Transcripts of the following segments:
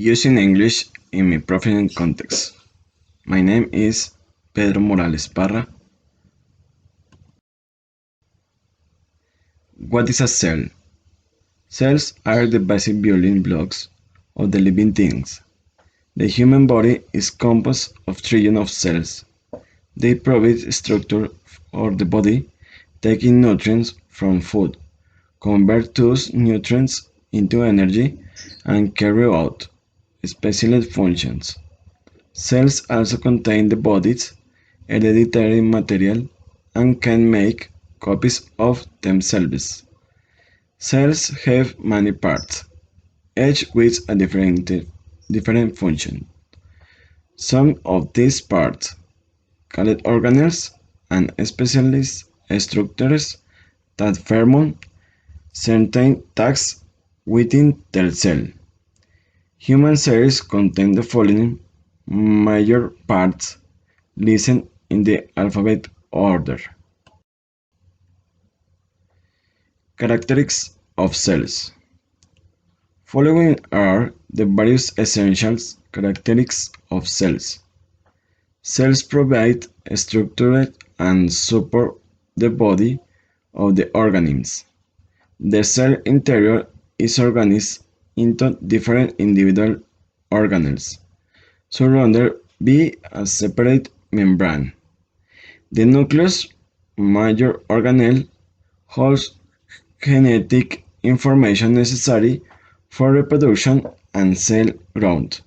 Using English in my professional context. My name is Pedro Morales Parra. What is a cell? Cells are the basic building blocks of the living things. The human body is composed of trillions of cells. They provide structure for the body, taking nutrients from food, convert those nutrients into energy, and carry out special functions. Cells also contain the body's hereditary material and can make copies of themselves. Cells have many parts, each with a different function. Some of these parts, called organelles and specialized structures that perform certain tasks within the cell. Human cells contain the following major parts listed in the alphabet order. Characteristics of cells. Following are the various essential characteristics of cells. Cells provide structure and support the body of the organisms. The cell interior is organized into different individual organelles, surrounded by a separate membrane. The nucleus, major organelle, holds genetic information necessary for reproduction and cell growth.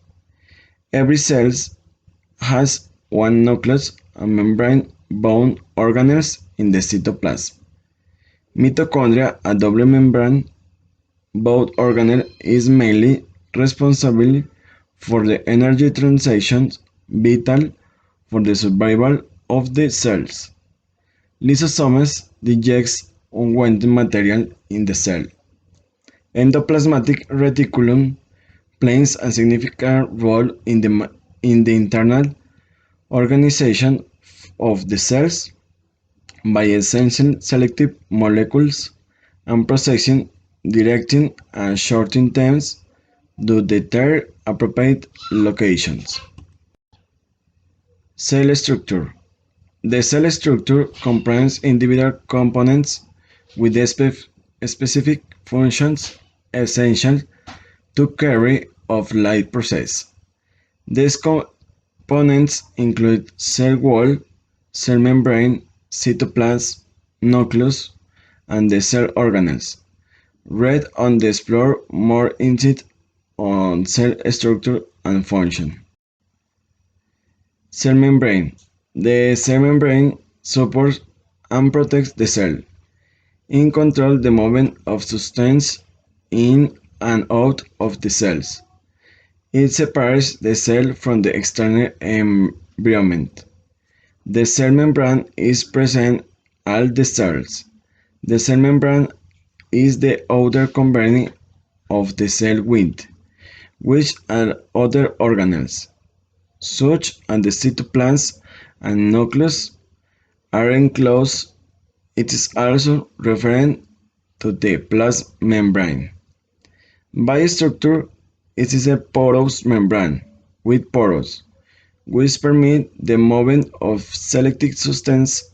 Every cell has one nucleus and membrane-bound organelles in the cytoplasm. Mitochondria, a double membrane-bound organelle, is mainly responsible for the energy transition vital for the survival of the cells. Lysosomes digest unwanted material in the cell. Endoplasmatic reticulum plays a significant role in the internal organization of the cells by essential selective molecules and processing, directing and shortening times to their appropriate locations. Cell structure. The cell structure comprises individual components with specific functions essential to carry out life process. These components include cell wall, cell membrane, cytoplasm, nucleus, and the cell organelles. Read on the explore more insight on cell structure and function. Cell membrane. The cell membrane supports and protects the cell. It controls the movement of substance in and out of the cells. It separates the cell from the external environment. The cell membrane is present in all the cells. The cell membrane is the outer covering of the cell width, which are other organelles, such as the cytoplasm and nucleus, are enclosed. It is also referred to the plasma membrane. By structure, it is a porous membrane with pores, which permit the movement of selected substance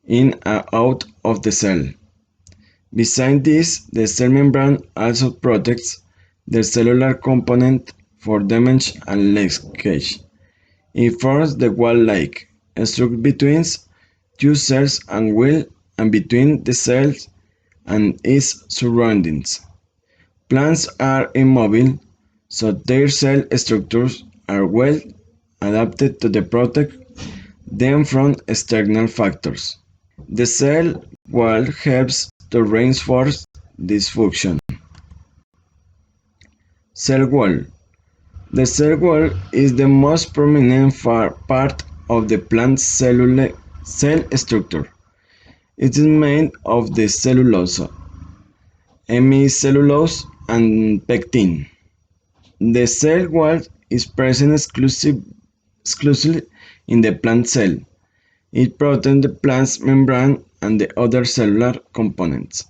in and out of the cell. Besides this, the cell membrane also protects the cellular component for damage and leakage. It forms the wall-like structure between two cells and between the cells and its surroundings. Plants are immobile, so their cell structures are well adapted to protect them from external factors. The cell wall helps to reinforce this function. Cell wall. The cell wall is the most prominent part of the plant's cell structure. It is made of the cellulose, hemicellulose, and pectin. The cell wall is present exclusively in the plant cell. It protects the plant's membrane and the other cellular components.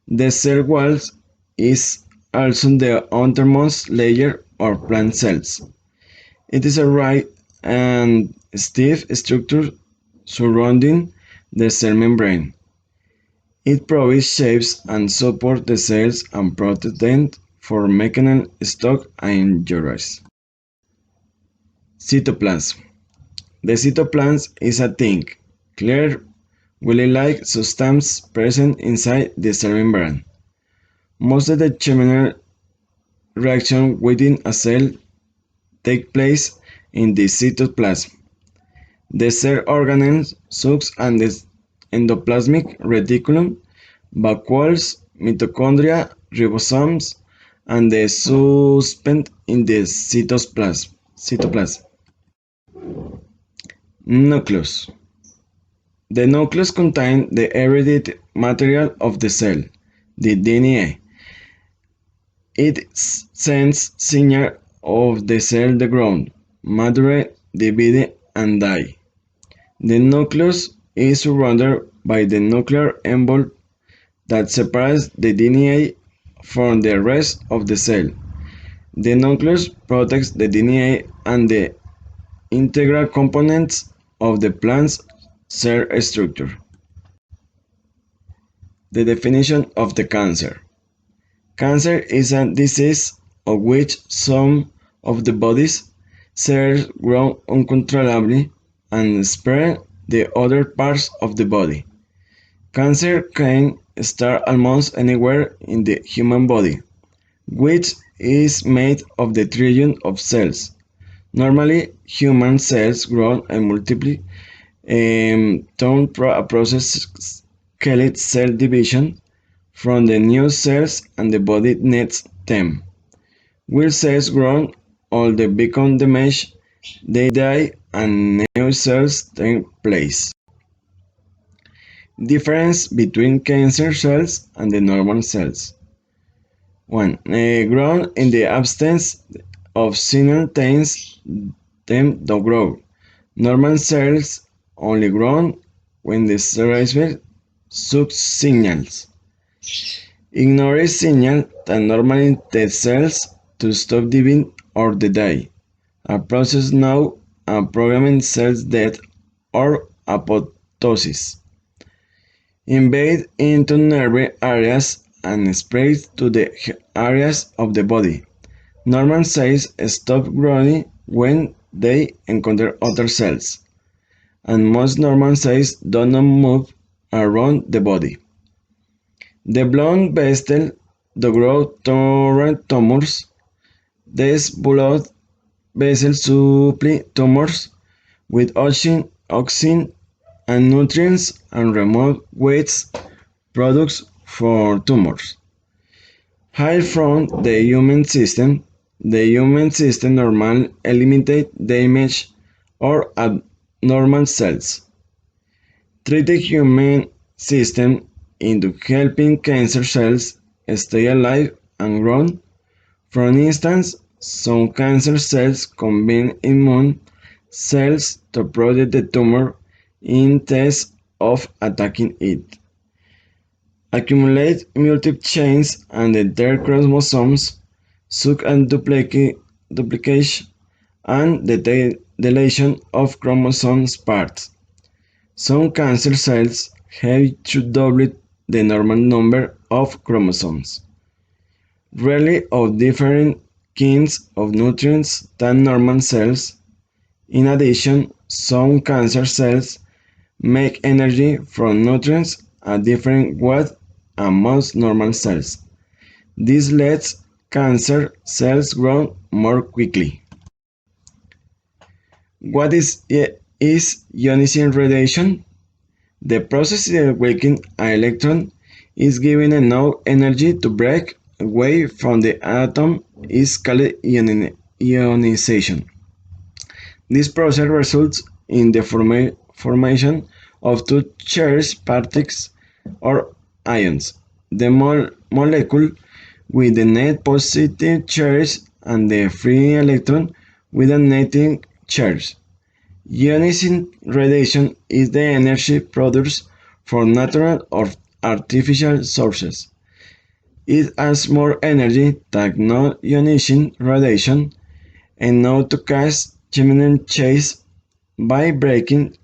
The cell wall is also the outermost layer or plant cells. It is a right and stiff structure surrounding the cell membrane. It provides shapes and supports the cells and protects them from mechanical shock and injuries. Cytoplasm. The cytoplasm is a thin, clear, jelly-like substance present inside the cell membrane. Most of the chemical reactions within a cell take place in the cytoplasm. The cell organelles, sucs and the endoplasmic reticulum, vacuoles, mitochondria, ribosomes, and the suspend in the cytoplasm. Nucleus. The nucleus contains the hereditary material of the cell, the DNA. It sends signals of the cell to grow, mature, divide, and die. The nucleus is surrounded by the nuclear envelope that separates the DNA from the rest of the cell. The nucleus protects the DNA and the integral components of the plant's cell structure. The definition of the cancer. Cancer is a disease of which some of the body's cells grow uncontrollably and spread the other parts of the body. Cancer can start almost anywhere in the human body, which is made of the trillion of cells. Normally, human cells grow and multiply through a process called cell division from the new cells and the body needs them. While cells grow or they become damaged, they die and new cells take place. Difference between cancer cells and the normal cells. 1. Grow in the absence of signal tells them to grow. Normal cells only grow when the cell receives such signals. Ignore signals that normally tell cells to stop dividing or to die, a process known as programming cells death or apoptosis. Invade into nerve areas and spread to the areas of the body. Normal cells stop growing when they encounter other cells, and most normal cells do not move around the body. The blood vessels do grow toward tumors. These blood vessels supply tumors with oxygen and nutrients and remove waste products for tumors. Hide from the immune system. The immune system normally eliminates damaged or abnormal cells. Treat the immune system into helping cancer cells stay alive and grow. For instance, some cancer cells combine immune cells to protect the tumor instead of attacking it. Accumulate multiple chains and their chromosomes, suck and duplication, and the deletion of chromosome parts. Some cancer cells have to double the normal number of chromosomes, rarely of different kinds of nutrients than normal cells. In addition, some cancer cells make energy from nutrients at different rates than most normal cells. This lets cancer cells grow more quickly. What is ionizing radiation? The process in which an electron is given enough energy to break away from the atom is called ionization. This process results in the formation of two charged particles or ions. The molecule with the net positive charge and the free electron with a negative charge. Ionizing radiation is the energy produced from natural or artificial sources. It has more energy than non-ionizing radiation and known to cause chemical changes by breaking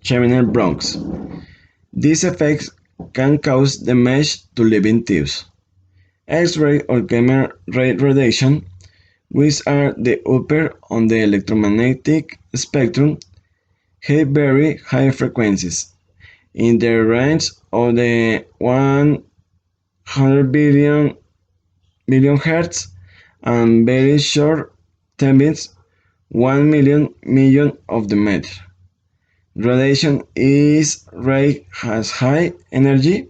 chemical bonds. These effects can cause the mesh to live in tubes. X-ray or gamma ray radiation, which are the upper on the electromagnetic spectrum, have very high frequencies, in the range of the 100 billion Hz, and very short times 1 million of the meter. Radiation is ray has high energy.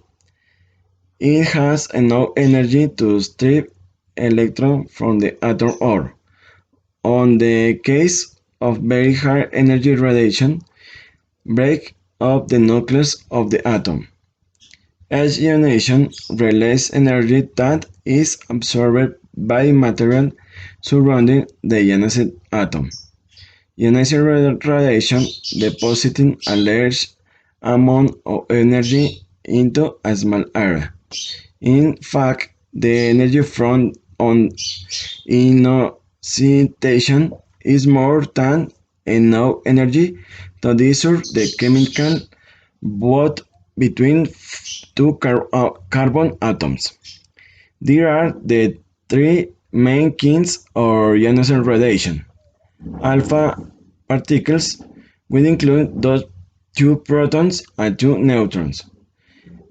It has enough energy to strip electron from the atom or, on the case of very high energy radiation, break up the nucleus of the atom. As ionization releases energy that is absorbed by material surrounding the ionized atom. Ionizing radiation depositing a large amount of energy into a small area. In fact, the energy from ionization is more than enough energy to dissolve the chemical bond between two carbon atoms. There are the three main kinds of ionizing radiation. Alpha particles, which include those two protons and two neutrons.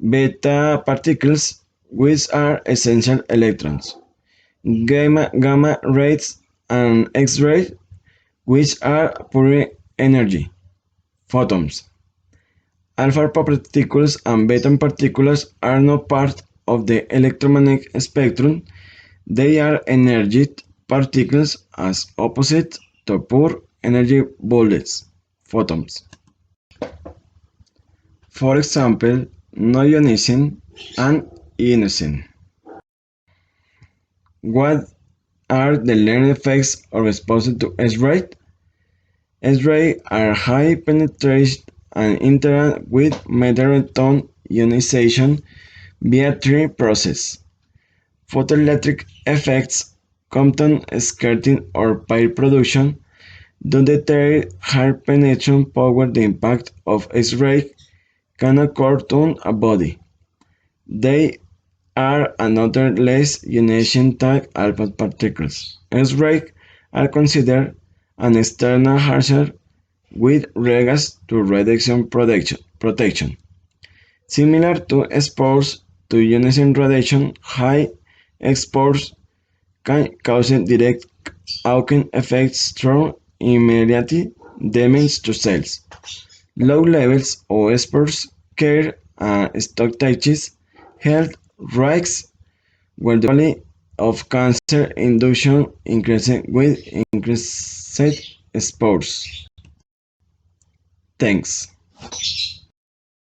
Beta particles, which are essential electrons. Gamma rays and X-rays, which are pure energy, photons. Alpha particles and beta particles are not part of the electromagnetic spectrum. They are energy particles as opposite to pure energy bullets, photons. For example, non-ionizing and ionizing. What are the learning effects of exposure to X-rays? X-rays are high penetration and interact with metal ionization via three processes: photoelectric effects, Compton skirting or pair production, do the high penetration power the impact of X-ray can occur to a body. They are another less ionizing type alpha particles. X-rays are considered an external hazard with regards to radiation protection. Similar to exposure to ionizing radiation, high exposure can cause direct Hawking effects through immediate damage to cells. Low levels of exposure care and stocktages health risks where the probability of cancer induction increases with increased exposure. Thanks.